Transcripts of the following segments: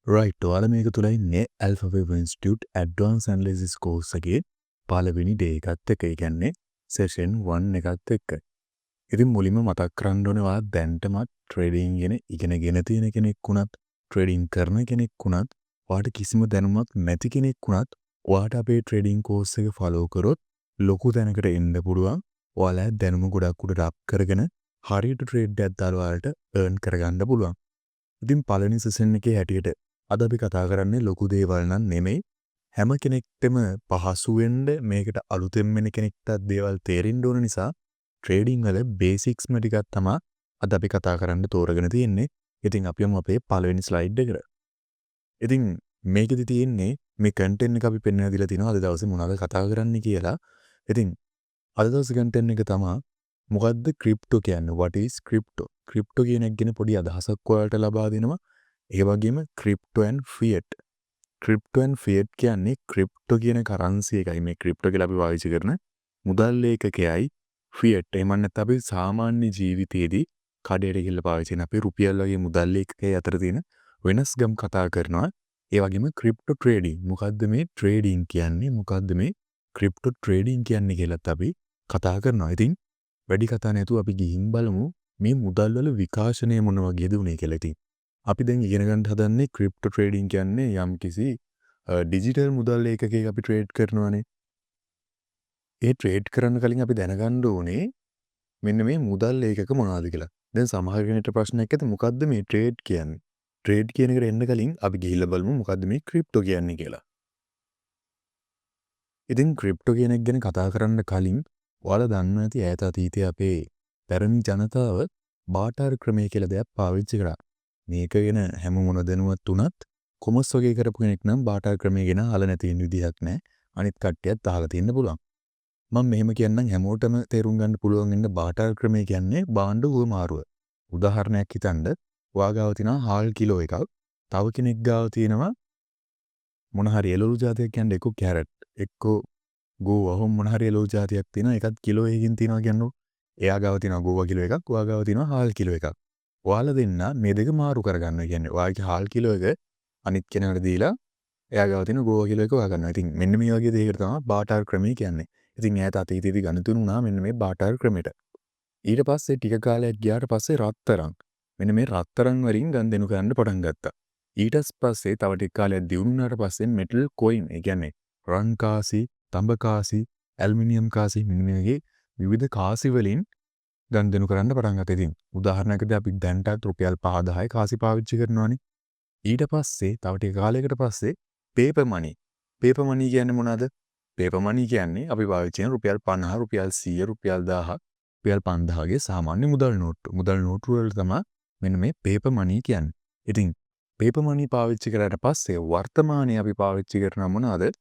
Right ඔයාලා මේක තුල ඉන්නේ ඇල්ෆබෙට් ඉන්ස්ටිටියුට් ඇඩ්වාන්ස් ඇනලිසිස් කෝස් එකේ පළවෙනි ඩේ එකත් එක්ක. ඒ කියන්නේ සෙෂන් 1 එකත් එක්ක. ඉතින් මුලින්ම මතක් කරන්න ඕනේ ඔයා දැන්ටමත් ට්‍රේඩින් ගැන ඉගෙනගෙන තියෙන කෙනෙක් වුණත්, ට්‍රේඩින් කරන කෙනෙක් වුණත්, ඔයාට කිසිම දැනුමක් නැති කෙනෙක් වුණත්, ඔයාට අපේ ට්‍රේඩින් කෝස් එක ෆලෝ කරොත් ලොකු තැනකට එන්න පුළුවන්. ඔයාලා දැනුම ගොඩක් උඩට අප් කරගෙන හරියට ට්‍රේඩ් එකක් දාලා ඔයාලට earn කරගන්න පුළුවන්. ඉතින් පළවෙනි සෙෂන් එකේ හැටියට අද අපි කතා කරන්නේ ලොකු දේවල් නම් නෙමෙයි. හැම කෙනෙක්ටම පහසු වෙන්න මේකට අලුතෙන් වෙන කෙනෙක්ට දේවල් තේරෙන්න ඕන නිසා ට්‍රේඩින් වල බේසික්ස්ම ටිකක් තමයි අද අපි කතා කරන්න තෝරගෙන තියෙන්නේ. ඉතින් අපි යමු අපේ පළවෙනි ස්ලයිඩ් එකට. ඉතින් මේකෙදි තියෙන්නේ මේ කන්ටෙන්ට් එක අපි පෙන්වලා දීලා තිනවා අද දවසේ මොනවද කතා කරන්න කියලා. ඉතින් අද දවසේ කන්ටෙන්ට් එක තමයි මොකද්ද ක්‍රිප්ටෝ කියන්නේ? what is crypto? ක්‍රිප්ටෝ කියන එක ගැන පොඩි අදහසක් ඔයාලට ලබා දෙනවා. ඒ වගේම crypto and Fiat. Crypto and Fiat කියන්නේ ක්‍රිප්ටෝ කියන කරන්සි එකයි. මේ ක්‍රිප්ටෝ කියලා අපි පාවිච්චි කරන මුදල් ඒකකයයි ෆියට්. එහෙම නැත්නම් අපි සාමාන්‍ය ජීවිතයේදී කඩේට ගිහිල්ලා පාවිච්චි කරන අපේ රුපියල් වගේ මුදල් ඒකකයේ අතර තියෙන වෙනස්කම් කතා කරනවා. ඒ වගේම ක්‍රිප්ටෝ ට්‍රේඩින්. මොකද්ද මේ ට්‍රේඩින් කියන්නේ? මොකද්ද මේ ක්‍රිප්ටෝ ට්‍රේඩින් කියන්නේ කියලාත් අපි කතා කරනවා. ඉතින් වැඩි කතා නැතුව අපි ගිහින් බලමු මේ මුදල් වල විකාශනය මොන වගේද උනේ කියලා. ඉතින් අපි දැන් ඉගෙන ගන්න හදන්නේ ක්‍රිප්ටෝ ට්‍රේඩින් කියන්නේ යම්කිසි ඩිජිටල් මුදල් ඒකකයක අපි ට්‍රේඩ් කරනවානේ. ඒ ට්‍රේඩ් කරන්න කලින් අපි දැනගන්න ඕනේ මෙන්න මේ මුදල් ඒකක මොනවද කියලා. දැන් සමහර කෙනෙක්ට ප්‍රශ්නයක් ඇති මොකද්ද මේ ට්‍රේඩ් කියන්නේ? ට්‍රේඩ් කියන එකට එන්න කලින් අපි ගිහිල්ලා බලමු මොකද්ද මේ ක්‍රිප්ටෝ කියන්නේ කියලා. ඉතින් ක්‍රිප්ටෝ කියන එක ගැන කතා කරන්න කලින් ඔයාලා දන්නවා ඇති ඈත අතීතයේ අපේ පැරණි ජනතාව බාටර් ක්‍රමය කියලා දෙයක් පාවිච්චි කරා. මේක ගැන හැම මොන දැනුවත් වුණත් කොමර්ස් වගේ කරපු කෙනෙක් නම් බාටර් ක්‍රමය ගැන අහලා නැති වෙන විදිහක් නැහැ. අනිත් කට්ටියත් අහලා තියෙන්න පුළුවන්. මම මෙහෙම කියන්නම් හැමෝටම තේරුම් ගන්න පුළුවන් වෙන්න බාටර් ක්‍රමය කියන්නේ භාණ්ඩ හුවමාරුව. උදාහරණයක් හිතන්න ඔයා ගාව තියෙනවා හාල් කිලෝ එකක්. තව කෙනෙක් ගාව තියෙනවා මොන හරි එළවලු జాතියක් කියන්නේ එක්ක කැරට් එක්ක ගෝවා හොම් මොන හරි එළවලු జాතියක් තියෙනවා ඒකත් කිලෝ එකකින් තියෙනවා කියන්නේ. එයා ගාව තියෙනවා ගෝවා කිලෝ එකක්, ඔයා ගාව තියෙනවා හාල් කිලෝ එකක්. ඔයාලා දෙන්න මේ දෙක මාරු කරගන්නවා. කියන්නේ ඔයාගේ හාල් කිලෝ එක අනිත් කෙනාට දීලා එයා ගාව තියෙන ගෝවා කිලෝ එක ඔයා ගන්නවා. ඉතින් මෙන්න මේ වගේ දෙයකට තමයි බාටර් ක්‍රමය කියන්නේ. ඉතින් ඈත අතීතයේදී ගණතුණු වුණා මෙන්න මේ බාටර් ක්‍රමයට. ඊට පස්සේ ටික කාලයක් ගියාට පස්සේ රත්තරන්. මෙන්න මේ රත්තරන් වලින් ගනුදෙනු කරන්න පටන් ගත්තා. ඊට පස්සේ තව ටික කාලයක් දියුණු වුණාට පස්සේ මෙටල් කොයින්, ඒ කියන්නේ රන් කාසි, තඹ කාසි, ඇලුමිනියම් කාසි මෙන්න මේ වගේ විවිධ කාසි වලින් ගනුදෙනු කරන්න පටන් ගත්තා. ඉතින් උදාහරණයකදී අපි දැන්ටත් රුපියල් 5000යි කාසි පාවිච්චි කරනවානේ. ඊට පස්සේ තව ටික කාලයකට පස්සේ පේපර් මනි. පේපර් මනි කියන්නේ මොනවද? පේපර් මනි කියන්නේ අපි පාවිච්චි කරන රුපියල් 50, රුපියල් 100, රුපියල් 1000, රුපියල් 5000 ගේ සාමාන්‍ය මුදල් නෝට්ටු. මුදල් නෝට්ටු වල තමයි මෙන්න මේ පේපර් මනි කියන්නේ. ඉතින් පේපර් මනි පාවිච්චි කරාට පස්සේ වර්තමානයේ අපි පාවිච්චි කරන මොනවද?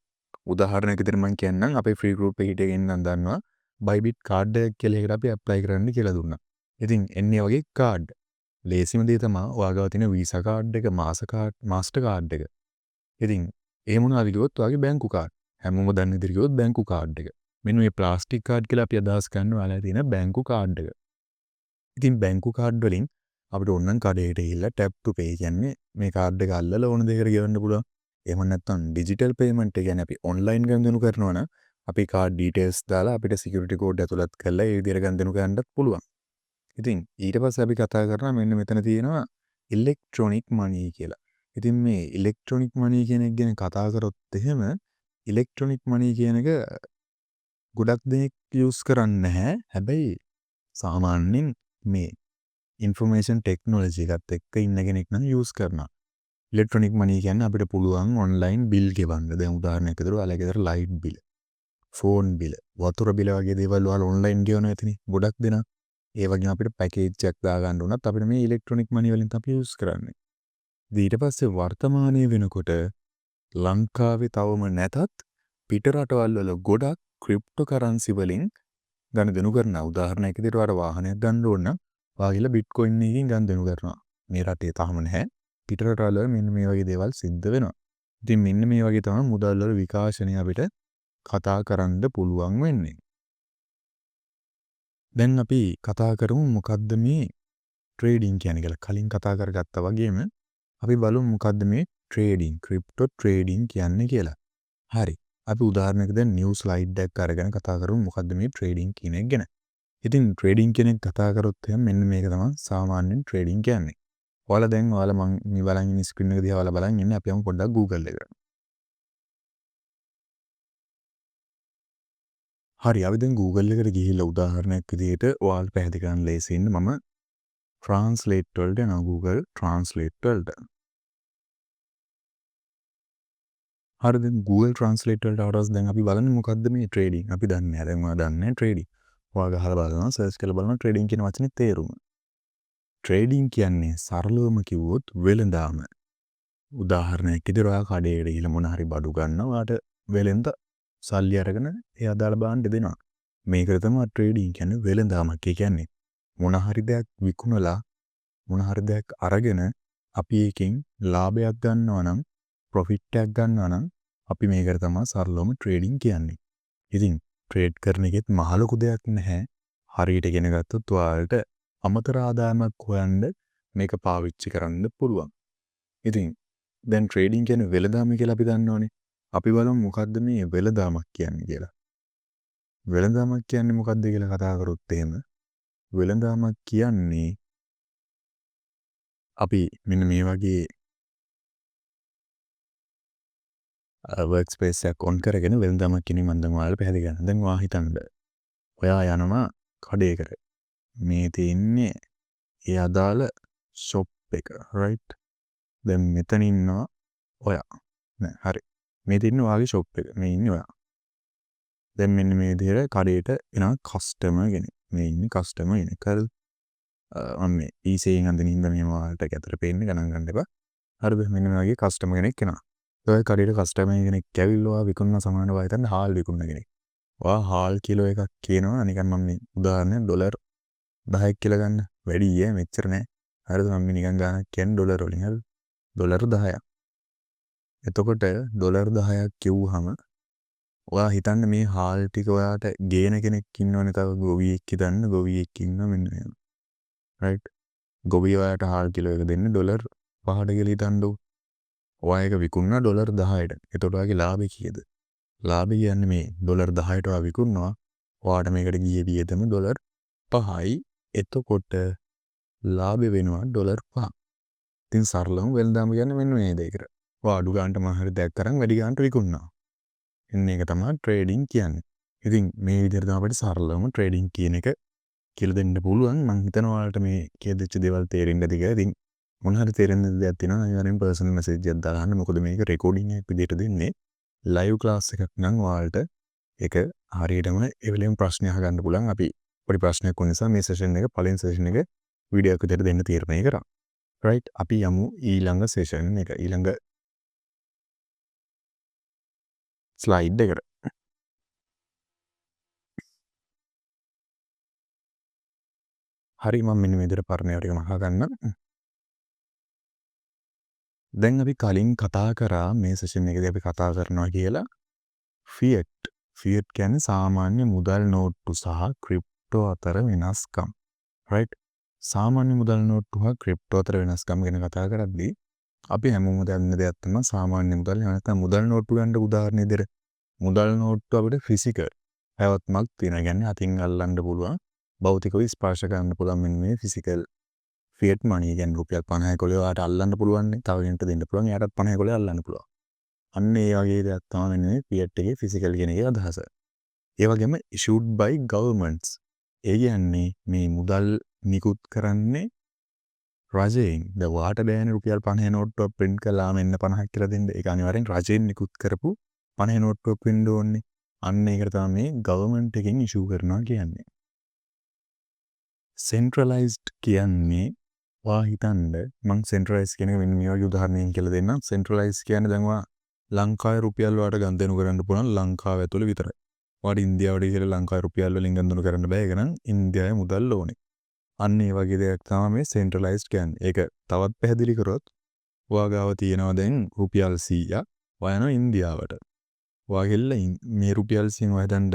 උදාහරණයකට මම කියන්නම් අපේ ෆ්‍රී ගෲප් එකේ හිටියගෙන නම් දන්නවා බයිබිට් කාඩ් එකක් කියලා එකට අපි ඇප්ලයි කරන්න කියලා දුන්නා. ඉතින් එන්නේ වගේ කාඩ්. ලේසිම දේ තමයි ඔයාගාව තියෙන වීසා කාඩ් එක, මාස්ටර් කාඩ් එක. ඉතින් ඒ මොනවද කිව්වොත් ඔයාගේ බැංකු කාඩ්. හැමෝම දන්න විදිහට කිව්වොත් බැංකු කාඩ් එක. මෙන්න මේ ප්ලාස්ටික් කාඩ් කියලා අපි අදහස් කරනවා ඔයාලා තියෙන බැංකු කාඩ් එක. ඉතින් බැංකු කාඩ් වලින් අපිට ඕනනම් කඩේට ගිහිල්ලා ටැප් ටු පේ කියන්නේ මේ කාඩ් එක අල්ලලා ඕන දෙයකට ගෙවන්න පුළුවන්. එහෙම නැත්නම් ඩිජිටල් පේමන්ට් එක කියන්නේ අපි ඔන්ලයින් ගනුදෙනු කරනවා නම් අපි කාඩ් ඩීටේල්ස් දාලා අපිට සිකියුරිටි කෝඩ් ඇතුළත් කරලා ඒ විදිහට ගනුදෙනු කරන්නත් පුළුවන්. ඉතින් ඊට පස්සේ අපි කතා කරනවා මෙන්න මෙතන තියෙනවා ඉලෙක්ට්‍රොනික මනි කියලා. ඉතින් මේ ඉලෙක්ට්‍රොනික මනි කියන එක ගැන කතා කරොත් එහෙම ඉලෙක්ට්‍රොනික මනි කියන එක ගොඩක් දෙනෙක් යූස් කරන්නේ නැහැ. හැබැයි සාමාන්‍යයෙන් මේ ඉන්ෆර්මේෂන් ටෙක්නොලොජි එකත් එක්ක ඉන්න කෙනෙක් නම් යූස් කරනවා. ඉලෙක්ට්‍රොනික මනි කියන්නේ අපිට පුළුවන් ඔන්ලයින් බිල් ගෙවන්න. දැන් උදාහරණයක් විදිහට ඔයාලගේ ගෙදර ලයිට් බිල, ෆෝන් බිල, වතුර බිල වගේ දේවල් ඔයාලා ඔන්ලයින් ගෙවනවා ඇතිනේ. ගොඩක් දෙනා. ඒ වගේම අපිට පැකේජ් එකක් දාගන්න උනත් අපිට මේ ඉලෙක්ට්‍රොනික මනි වලින් තමයි යූස් කරන්නේ. ඊට පස්සේ වර්තමානයේ වෙනකොට ලංකාවේ තවම නැතත් පිට රටවල් වල ගොඩක් ක්‍රිප්ටෝ කරන්සි වලින් ගනුදෙනු කරනවා. උදාහරණයක් විදිහට ඔයාලා වාහනයක් ගන්න ඕන නම් ඔයාලා බිට්කොයින් එකකින් ගනුදෙනු කරනවා. මේ රටේ තාම නැහැ. පිට රටවල මෙන්න මේ වගේ දේවල් සිද්ධ වෙනවා. ඉතින් මෙන්න මේ වගේ තමයි මුදල් වල විකාශනය අපිට කතා කරන්න පුළුවන් වෙන්නේ. දැන් අපි කතා කරමු මොකද්ද මේ ට්‍රේඩින් කියන්නේ කියලා. කලින් කතා කරගත්තා වගේම අපි බලමු මොකද්ද මේ ට්‍රේඩින් ක්‍රිප්ටෝ ට්‍රේඩින් කියන්නේ කියලා. හරි. අපි උදාහරණයකට දැන් නිවුස් ස්ලයිඩ් එකක් අරගෙන කතා කරමු මොකද්ද මේ ට්‍රේඩින් කියන එක ගැන. ඉතින් ට්‍රේඩින් කෙනෙක් කතා කරොත් එහෙනම් මෙන්න මේක තමයි සාමාන්‍යයෙන් ට්‍රේඩින් කියන්නේ. ඔයාලා දැන් මම මේ බලන් ඉන්න ස්ක්‍රීන් එක දිහා ඔයාලා බලන් ඉන්නේ අපි යමු පොඩ්ඩක් Google එකට. හරි අපි දැන් Google එකට ගිහිල්ලා උදාහරණයක් විදිහට ඔයාලට පැහැදිලි කරන්න ලේසියින්න මම ට්‍රාන්ස්ලේට් වලට යනවා Google ට්‍රාන්ස්ලේට් වලට. හරි දැන් Google ට්‍රාන්ස්ලේට් වලට ආවොත් දැන් අපි බලන්නේ මොකද්ද මේ ට්‍රේඩින්. අපි දන්නේ නැහැ. දැන් ඔයා දන්නේ නැහැ ට්‍රේඩින්. ඔයා ගහලා බලනවා සර්ච් කරලා බලනවා ට්‍රේඩින් කියන වචනේ තේරුම. ට්‍රේඩින් කියන්නේ සරලවම කිව්වොත් වෙළඳාම. උදාහරණයක් විදිහට ඔයා කඩේට ගිහලා මොන හරි බඩු ගන්නවා. ඔයාට වෙළෙන්ද සල්ලි අරගෙන ඒ අදාළ භාණ්ඩ දෙනවා. මේකට තමයි ට්‍රේඩින් කියන්නේ වෙළඳාමක්. ඒ කියන්නේ මොන හරි දෙයක් විකුණලා මොන හරි දෙයක් අරගෙන අපි එකෙන් ලාභයක් ගන්නවා නම් ප්‍රොෆිට් එකක් ගන්නවා නම් අපි මේකට තමයි සරලවම ට්‍රේඩින් කියන්නේ. ඉතින් ට්‍රේඩ් කරන එකෙත් මහ ලොකු දෙයක් නැහැ. හරියට ඉගෙන ගත්තොත් ඔයාලට අමතර ආදායමක් හොයන්න මේක පාවිච්චි කරන්න පුළුවන්. ඉතින් දැන් ට්‍රේඩින් කියන්නේ වෙළඳාම කියලා අපි දන්නවනේ. අපි බලමු මොකද්ද මේ වෙළඳාමක් කියන්නේ කියලා. වෙළඳාමක් කියන්නේ මොකද්ද කියලා කතා කරොත් එහෙම වෙළඳාමක් කියන්නේ අපි මෙන්න මේ වගේ වර්ක් ස්පේස් එකක් ඔන් කරගෙන වෙළඳාමක් කියන්නේ මම දැන් ඔයාලට පැහැදිලි කරනවා. දැන් ඔයා හිතන්න. ඔයා යනවා කඩේකට. මේ තියෙන්නේ ඒ අදාළ ෂොප් එක රයිට්. දැන් මෙතන ඉන්නවා ඔයා. නෑ හරි. මේ තියෙන්නේ ඔයාගේ ෂොප් එක. මේ ඉන්නේ ඔයා. දැන් මෙන්න මේ විදිහට කඩේට එනවා කස්ටමර් කෙනෙක්. මේ ඉන්නේ කස්ටමර් කෙනෙක්. හරිද? මම මේ ඊසේෙන් අඳින්න හින්දා මේ ඔයාලට ගැතර පේන්නේ ගණන් ගන්න එපා. හරිද? මෙන්න මේ වගේ කස්ටමර් කෙනෙක් එනවා. ඔය කඩේට කස්ටමර් කෙනෙක් ඇවිල්ලා විකුණන සමානව හිතන්න හාල් විකුණන කෙනෙක්. ඔයා හාල් කිලෝ එකක් කියනවා නිකන් මම මේ උදාහරණයක් $10ක් කියලා ගන්න. වැඩි ඈ මෙච්චර නෑ. හරිද? මම නිකන් ගානක් කියන්නේ ඩොලර් වලින්. හරිද? ඩොලර් 10ක්. එතකොට ඩොලර් 10ක් කිව්වහම ඔයා හිතන්න මේ හාල් ටික ඔයාට ගේන කෙනෙක් ඉන්නවනේ තව ගොවියෙක් හිතන්න ගොවියෙක් ඉන්නවා මෙන්න මෙහෙම. රයිට්. ගොවියා ඔයාට හාල් කිලෝ එක දෙන්නේ ඩොලර් 5ට කියලා හිතන්නකෝ. ඔයා ඒක විකුණනවා ඩොලර් 10ට. එතකොට ඔයාගේ ලාභය කීයද? ලාභය කියන්නේ මේ ඩොලර් 10ට ඔයා විකුණනවා. ඔයාට මේකට ගියේ වියදම ඩොලර් 5යි. එතකොට ලාභය වෙනවා ඩොලර් 5. ඉතින් සරලවම වෙළඳාම කියන්නේ මෙන්න මේ දෙයකට. ඔයා අඩු ගානට මම හරි දෙයක් කරන් වැඩි ගානට විකුණනවා. එන්න ඒක තමයි ට්‍රේඩින් කියන්නේ. ඉතින් මේ විදිහට තමයි අපිට සරලවම ට්‍රේඩින් කියන එක කියලා දෙන්න පුළුවන්. මම හිතනවා ඔයාලට මේ කියදෙච්ච දේවල් තේරෙන්න ඇති කියලා. ඉතින් මොන හරි තේරෙන්න දෙයක් තියෙනවා නම් අනිවාර්යෙන් පර්සනල් මෙසේජ් එකක් දාන්න. මොකද මේක රෙකෝඩින් එකක් විදිහට දෙන්නේ. ලයිව් ක්ලාස් එකක් නම් ඔයාලට ඒක හරියටම ඒ වෙලෙම ප්‍රශ්න අහගන්න පුළුවන්. අපි පොඩි ප්‍රශ්නයක් වුණ නිසා මේ සෙෂන් එක පළවෙනි සෙෂන් එක වීඩියෝ එකක් විදිහට දෙන්න තීරණය කරා. රයිට්. අපි යමු ඊළඟ සෙෂන් එක ඊළඟ ස්ලයිඩ් එකට. හරි මම මෙන්න මේ විදිහට පරණය ටික මහා ගන්න. දැන් අපි කලින් කතා කරා මේ සෙෂන් එකේදී අපි කතා කරනවා කියලා ෆියට්. ෆියට් කියන්නේ සාමාන්‍ය මුදල් නෝට්ටු සහ ක්‍රිප්ටෝ අතර වෙනස්කම්. රයිට්. සාමාන්‍ය මුදල් නෝට්ටු හා ක්‍රිප්ටෝ අතර වෙනස්කම් ගැන කතා කරද්දී අපි හැමෝම දන්න දෙයක් තමයි සාමාන්‍ය මුදල්. එහෙම නැත්නම් මුදල් නෝට්ටු ගන්න උදාහරණ විදිහට මුදල් නෝට්ටු අපිට ෆිසිකල් පැවැත්මක් තියෙනවා. කියන්නේ අතින් අල්ලන්න පුළුවන් භෞතිකව ස්පර්ශ කරන්න පුළුවන් මෙන්න මේ ෆිසිකල් ෆියට් මනි. කියන්නේ රුපියල් 50 කොලේ ඔයාට අල්ලන්න පුළුවන් නේ. තව කෙනෙක්ට දෙන්න පුළුවන්. එයාටත් 50 කොලේ අල්ලන්න පුළුවන්. අන්න ඒ වගේ දෙයක් තමයි මෙන්න මේ ෆියට් එකේ ෆිසිකල් කියන එකේ අදහස. ඒ වගේම issued by governments. ඒ කියන්නේ මේ මුදල් නිකුත් කරන්නේ රජයෙන්. දැන් ඔයාට බෑනේ රුපියල් 50 නෝට්ටුවක් print කළා මෙන්න 50ක් කියලා දෙන්න. ඒක අනිවාර්යෙන් රජයෙන් නිකුත් කරපු 50 නෝට්ටුවක් වෙන්න ඕනේ. අන්න ඒකට තමයි මේ government එකෙන් issue කරනවා කියන්නේ. centralized කියන්නේ ඔයා හිතන්න මම centralized කියන එක මෙන්න මේ වගේ උදාහරණයකින් කියලා දෙන්නම්. centralized කියන්නේ දැන් ඔයා ලංකාවේ රුපියල් වලට ගනුදෙනු කරන්න පුළුවන් ලංකාව ඇතුළේ විතරයි. ඔයාට ඉන්දියාවට ගිහලා ලංකාවේ රුපියල් වලින් ගනුදෙනු කරන්න බෑ. ඒක නම් ඉන්දියාවේ මුදල් ඕනේ. අන්න ඒ වගේ දෙයක් තමයි මේ centralized කියන්නේ. ඒක තවත් පැහැදිලි කරොත් ඔයා ගාව තියෙනවා දැන් රුපියල් 100ක්. ඔයා යනවා ඉන්දියාවට. ඔයා ගිහලා මේ රුපියල් 100න් ඔයා හදන්න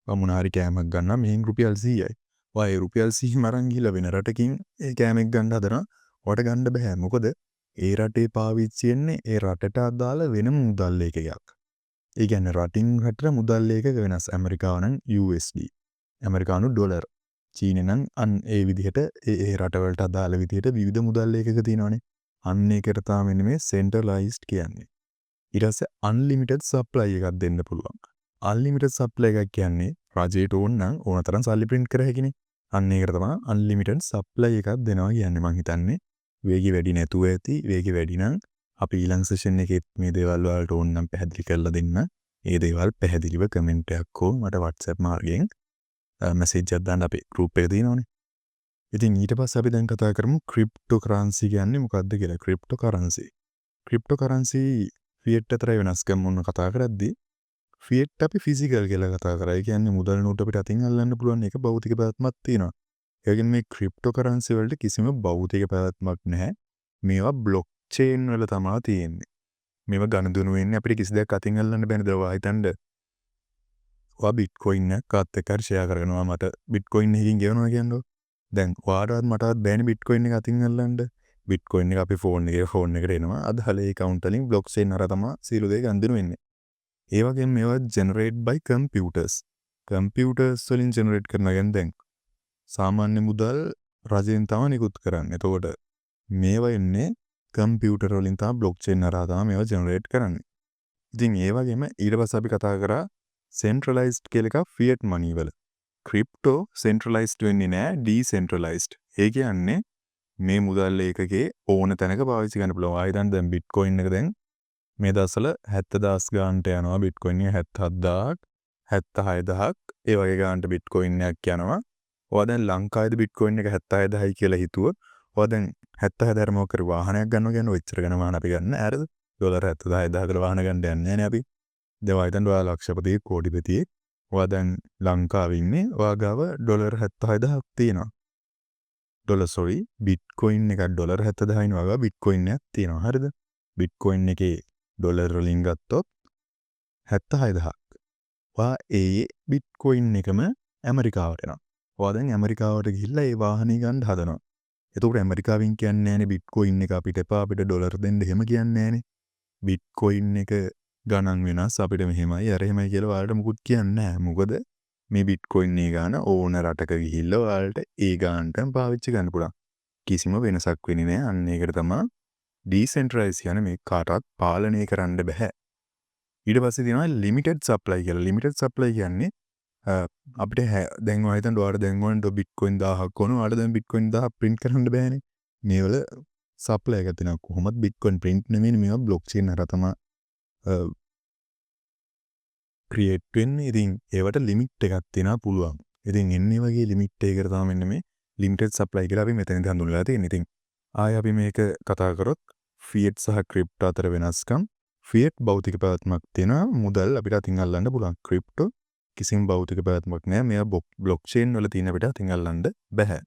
ඔයා මොන හරි කෑමක් ගන්නවා මෙහෙන් රුපියල් 100යි. ඔයා ඒ රුපියල් 100 මරන් ගිහලා වෙන රටකින් ඒ කෑමක් ගන්න හදනවා. ඔයාට ගන්න බෑ. මොකද ඒ රටේ පාවිච්චි වෙන්නේ ඒ රටට අදාළ වෙනම මුදල් ලේඛකයක්. ඒ කියන්නේ රටින් රටට මුදල් ලේඛක වෙනස්. ඇමරිකාව නම් USD. ඇමරිකානු ඩොලර්. චීන නම් ඒ විදිහට ඒ රටවලට අදාළ විදිහට විවිධ මුදල් ලේඛක තියෙනවානේ. අන්න ඒකට තමයි මෙන්න මේ සෙන්ට්‍රලයිස්ඩ් කියන්නේ. ඊට පස්සේ අන්ලිමිටඩ් සප්ලයි එකක් දෙන්න පුළුවන්. අන්ලිමිටඩ් සප්ලයි එකක් කියන්නේ රජයට ඕන නම් ඕන තරම් සල්ලි print කර හැකිනේ. අන්න ඒකට තමයි අන්ලිමිටඩ් සප්ලයි එකක් දෙනවා කියන්නේ. මං හිතන්නේ වේගය වැඩි නැතුව ඇති. වේගය වැඩි නම් අපි ඊළඟ සෙෂන් එකේ මේ දේවල් වලට ඕන නම් පැහැදිලි කරලා දෙන්න. ඒ දේවල් පැහැදිලිව කමෙන්ට් එකක් හෝ මට WhatsApp මාර්ගයෙන් මැසේජ් එකක් දාන්න අපේ group එකේ තියෙනවනේ. ඉතින් ඊට පස්සේ අපි දැන් කතා කරමු ක්‍රිප්ටෝ කරන්සි කියන්නේ මොකක්ද කියලා. ක්‍රිප්ටෝ කරන්සි. ක්‍රිප්ටෝ කරන්සි ෆියට් අතරේ වෙනස්කම් මොන කතා කරද්දී ෆියට් අපි ෆිසිකල් කියලා කතා කරා. ඒ කියන්නේ මුදල් නෝට් අපිට අතින් අල්ලන්න පුළුවන් එක භෞතික පැවැත්මක් තියෙනවා. ඒ කියන්නේ මේ ක්‍රිප්ටෝ කරන්සි වලට කිසිම භෞතික පැවැත්මක් නැහැ. මේවා බ්ලොක් චේන් වල තමයි තියෙන්නේ. මේවා ගණදුණු වෙන්නේ අපිට කිසි දෙයක් අතින් අල්ලන්න බෑනේ. දවා හිතන්න. ඔයා බිට්කොයින් එකක් කාත් එක්ක ෂෙයා කරනවා මට බිට්කොයින් එකකින් ගෙවනවා කියන්නේ. දැන් ඔයාටවත් මටවත් බෑනේ බිට්කොයින් එක අතින් අල්ලන්න. බිට්කොයින් එක අපි ෆෝන් එකට එනවා. අදාළ account වලින් බ්ලොක් චේන් අර තමයි සීළු දෙක ගණදුණු වෙන්නේ. ඒ වගේම මේවා generate by computers. computers වලින් generate කරනවා කියන්නේ දැන් සාමාන්‍ය මුදල් රජයෙන් තමයි නිකුත් කරන්නේ. එතකොට මේවා එන්නේ කම්පියුටර් වලින් තමයි blockchain හරහා තමයි මේවා generate කරන්නේ. ඉතින් ඒ වගේම ඊට පස්සේ අපි කතා කරා centralized කියලා එකක් fiat money වල. crypto centralized වෙන්නේ නැහැ decentralized. ඒ කියන්නේ මේ මුදල් ඒකකේ ඕන තැනක පාවිච්චි කරන්න පුළුවන්. ආයෙත් දැන් bitcoin එක දැන් මේ දවස්වල 70000 ගානට යනවා බිට්කොයින් එක 77000ක් 76000ක් ඒ වගේ ගානට බිට්කොයින් එකක් යනවා. ඔයා දැන් ලංකාවේද බිට්කොයින් එක 76000යි කියලා හිතුවොත් ඔයා දැන් 76000 මොකක් කර වාහනයක් ගන්නවා කියන්නේ ඔච්චර ගන්න වාහන අපි ගන්න නෑරද? ඩොලර් 76000කට වාහන ගන්න යන්නේ නෑනේ අපි. දැන් ඔයා හිතන්න ඔයා ලක්ෂපතියෙක් කෝටිපතියෙක් ඔයා දැන් ලංකාවේ ඉන්නේ ඔයා ගාව ඩොලර් 76000ක් තියෙනවා. බිට්කොයින් එකක් ඩොලර් 70000යි වගේ බිට්කොයින් එකක් තියෙනවා. හරිද? බිට්කොයින් එකේ ඩොලර් වලින් ගත්තොත් 76000ක්. ඔයා ඒ බිට්කොයින් එකම ඇමරිකාවට එනවා. ඔයා දැන් ඇමරිකාවට ගිහිල්ලා ඒ වාහනේ ගන්න හදනවා. එතකොට ඇමරිකාවෙන් කියන්නේ නෑනේ බිට්කොයින් එක අපිට එපා අපිට ඩොලර් දෙන්න එහෙම කියන්නේ නෑනේ. බිට්කොයින් එක ගණන් වෙනස් අපිට මෙහෙමයි අර එහෙමයි කියලා ඔයාලට මුකුත් කියන්නේ නෑ. මොකද මේ බිට්කොයින් එක ගාන ඕන රටක ගිහිල්ලා ඔයාලට ඒ ගානටම පාවිච්චි කරන්න පුළුවන්. කිසිම වෙනසක් වෙන්නේ නෑ. අන්න ඒකට තමයි ඩීසෙන්ට්‍රලයිස් කියන්නේ මේ කාටවත් පාලනය කරන්න බෑ. ඊට පස්සේ තියෙනවා ලිමිටඩ් සප්ලයි කියලා. ලිමිටඩ් සප්ලයි කියන්නේ අපිට දැන් ඔයා හිතන්න ඔයාලට දැන් ඕන බිට්කොයින් 1000ක් ඕන. ඔයාලට දැන් බිට්කොයින් 1000ක් print කරන්න බෑනේ. මේවල සප්ලයි එකක් තියෙනවා. කොහොමද බිට්කොයින් print නෙමෙයි මේවා බ්ලොක් චේන් හරහා තමයි ක්‍රියේට් වෙන්නේ. ඉතින් ඒවට ලිමිට් එකක් තියෙනවා පුළුවන්. ඉතින් එන්නේ වගේ ලිමිට් එකකට තමයි මෙන්න මේ ලිමිටඩ් සප්ලයි කියලා අපි මෙතනදී හඳුන්වලා තියෙන්නේ. ඉතින් ආයෙ අපි මේක කතා කරොත් ෆියට් සහ ක්‍රිප්ටෝ අතර වෙනස්කම්. ෆියට් භෞතික පැවැත්මක් තියෙනවා. මුදල් අපිට අතින් අල්ලන්න පුළුවන්. ක්‍රිප්ටෝ කිසිම භෞතික පැවැත්මක් නැහැ. මේවා බ්ලොක් චේන් වල තියෙන අපිට අතින් අල්ලන්න බෑ.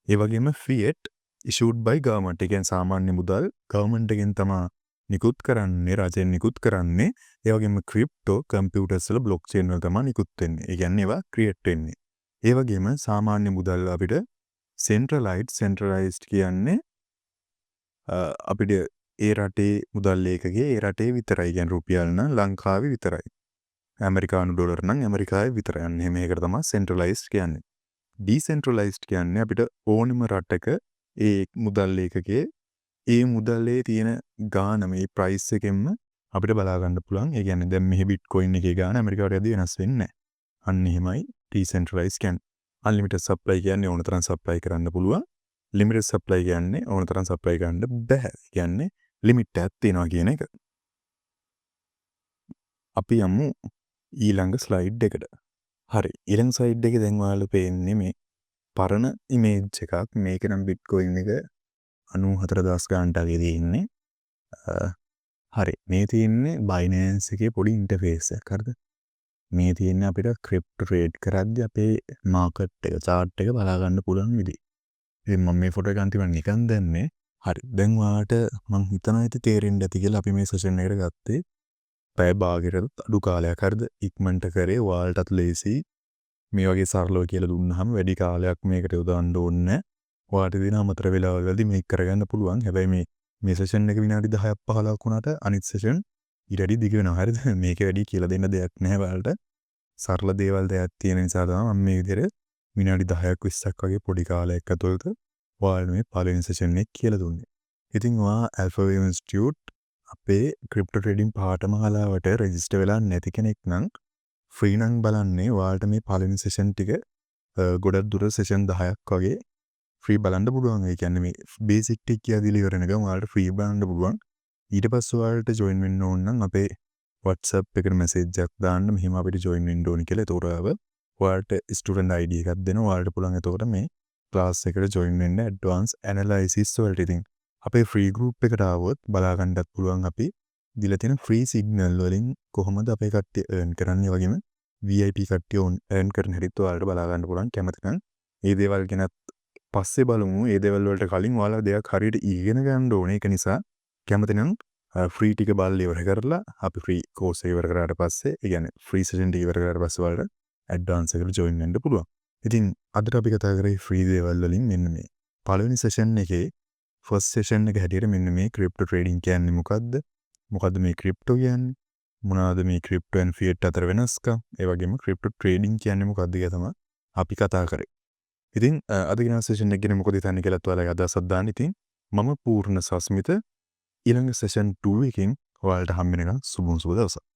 ඒ වගේම ෆියට් issued by government. ඒ කියන්නේ සාමාන්‍ය මුදල් government එකෙන් තමයි නිකුත් කරන්නේ, රජයෙන් නිකුත් කරන්නේ. ඒ වගේම ක්‍රිප්ටෝ කම්පියුටර්ස් වල බ්ලොක් චේන් වල තමයි නිකුත් වෙන්නේ. ඒ කියන්නේ ඒවා ක්‍රියේට් වෙන්නේ. ඒ වගේම සාමාන්‍ය මුදල් අපිට centralized කියන්නේ අපිට ඒ රටේ මුදල් ලේකගේ ඒ රටේ විතරයි. කියන්නේ රුපියල් නම් ලංකාවේ විතරයි. ඇමරිකානු ඩොලර් නම් ඇමරිකාවේ විතරයි. අන්න මේකට තමයි centralized කියන්නේ. decentralized කියන්නේ අපිට ඕනම රටක ඒ මුදල් ලේකකේ ඒ මුදලේ තියෙන ගාන මේ ප්‍රයිස් එකෙන්ම අපිට බලා ගන්න පුළුවන්. ඒ කියන්නේ දැන් මෙහි බිට්කොයින් එකේ ගාන ඇමරිකාවට යද්දී වෙනස් වෙන්නේ නැහැ. අන්න එහෙමයි decentralized කියන්නේ. unlimited supply කියන්නේ ඕන තරම් supply කරන්න පුළුවන්. limited supply කියන්නේ ඕන තරම් supply කරන්න බෑ. කියන්නේ limit එකක් තියෙනවා කියන එක. අපි යමු ඊළඟ ස්ලයිඩ් එකට. හරි. ඊළඟ ස්ලයිඩ් එකේ දැන් ඔයාලට පේන්නේ මේ පරණ ඉමේජ් එකක්. මේක නම් බිට්කොයින් එක 94000 ගානට වගේ තියෙන්නේ. හරි. මේ තියෙන්නේ Binance එකේ පොඩි ඉන්ටර්ෆේස් එකක්. හරිද? මේ තියෙන්නේ අපිට ක්‍රිප්ටෝ ට්‍රේඩ් කරද්දී අපේ මාකට් එක chart එක බලා ගන්න පුළුවන් විදිහ. ඉතින් මම මේ ෆොටෝ එක අන්තිමට නිකන් දැම්මේ. හරි. දැන් ඔයාලට මම හිතනවා ඉතින් තේරෙන්න ඇති කියලා අපි මේ සෙෂන් එකට ගත්තේ. පැය භාගයකට අඩු කාලයක් හරිද? ඉක්මනට කරේ ඔයාලටත් ලේසි. මේ වගේ සරලව කියලා දුන්නාම වැඩි කාලයක් මේකට යොදවන්න ඕනේ නැහැ. ඔයාලට දින අමතර වෙලාවවලදී මේක කරගන්න පුළුවන්. හැබැයි මේ මේ සෙෂන් එක විනාඩි 10ක් 15ක් වුණාට අනිත් සෙෂන් ඊට වැඩි දිග වෙනවා. හරිද? මේක වැඩි කියලා දෙන්න දෙයක් නැහැ ඔයාලට. සරල දේවල් දෙයක් තියෙන නිසා තමයි මම මේ විදිහට විනාඩි 10ක් 20ක් වගේ පොඩි කාලයක් ඇතුළත ඔයාලට මේ පළවෙනි සෙෂන් එක කියලා දුන්නේ. ඉතින් ඔයා Alpha Wave Institute අපේ ක්‍රිප්ටෝ ට්‍රේඩින් පාඨමාලාවට රෙජිස්ටර් වෙලා නැති කෙනෙක් නම් ෆ්‍රී නම් බලන්නේ ඔයාලට මේ පළවෙනි සෙෂන් ටික ගොඩක් දුර සෙෂන් 10ක් වගේ ෆ්‍රී බලන්න පුළුවන්. ඒ කියන්නේ මේ බේසික් ටික කියලා දීලා ඉවර වෙනකම් ඔයාලට ෆ්‍රී බලන්න පුළුවන්. ඊට පස්සේ ඔයාලට ජොයින් වෙන්න ඕන නම් අපේ WhatsApp එකට මැසේජ් එකක් දාන්න මෙහිම අපිට ජොයින් වෙන්න ඕනි කියලා. ඒතකොට ඔයාලට ස්ටුඩන්ට් ID එකක් දෙනවා. ඔයාලට පුළුවන් එතකොට මේ ක්ලාස් එකට ජොයින් වෙන්න ඇඩ්වාන්ස් ඇනලයිසිස් වලට. ඉතින් අපේ ෆ්‍රී ගෲප් එකට ආවොත් බලා ගන්නත් පුළුවන් අපි දීලා තියෙන ෆ්‍රී සිග්නල් වලින් කොහොමද අපේ කට්ටිය earn කරන්නේ වගේම VIP කට්ටිය earn කරන හැටිත් ඔයාලට බලා ගන්න පුළුවන්. කැමති නම් මේ දේවල් ගැනත් පස්සේ බලමු. මේ දේවල් වලට කලින් ඔයාලා දෙයක් හරියට ඉගෙන ගන්න ඕනේ. ඒක නිසා කැමති නම් ෆ්‍රී ටික බලලා ඉවර කරලා අපි ෆ්‍රී කෝස් එක ඉවර කරාට පස්සේ ඒ කියන්නේ ෆ්‍රී සෙෂන් ටික ඉවර කරාට පස්සේ ඔයාලට ඇඩ්වාන්ස් එකට ජොයින් වෙන්න පුළුවන්. ඉතින් අදට අපි කතා කරේ ෆ්‍රී දේවල් වලින් මෙන්න මේ පළවෙනි සෙෂන් එකේ ෆස්ට් සෙෂන් එක හැටියට මෙන්න මේ ක්‍රිප්ටෝ ට්‍රේඩින් කියන්නේ මොකද්ද? මොකද්ද මේ ක්‍රිප්ටෝ කියන්නේ? මොනවාද මේ ක්‍රිප්ටෝ and ෆියට් අතර වෙනස්කම්? ඒ වගේම ක්‍රිප්ටෝ ට්‍රේඩින් කියන්නේ මොකද්ද කියලා තමයි අපි කතා කරේ. ඉතින් අද ගෙන සෙෂන් එක ගැන මොකද හිතන්නේ කියලා ඔයාලා අදහසක් දාන්න. ඉතින් මම පූර්ණ සස්මිත ඊළඟ සෙෂන් 2 එකකින් ඔයාලට හම්බ වෙනකන් සුබ දවසක්.